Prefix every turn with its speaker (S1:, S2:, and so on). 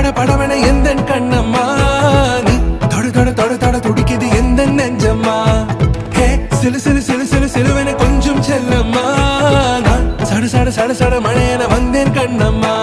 S1: பட படவென எந்தன் கண்ணம்மா நீ தொட தொட தொட தொட துடிக்குது எந்தன் நெஞ்சம்மா ஹே சிலு சிலு சிலு சிலு சிலுவென கொஞ்சம் செல்லம்மா நான் சட சட சட சட மழையென வந்தேன் கண்ணம்மா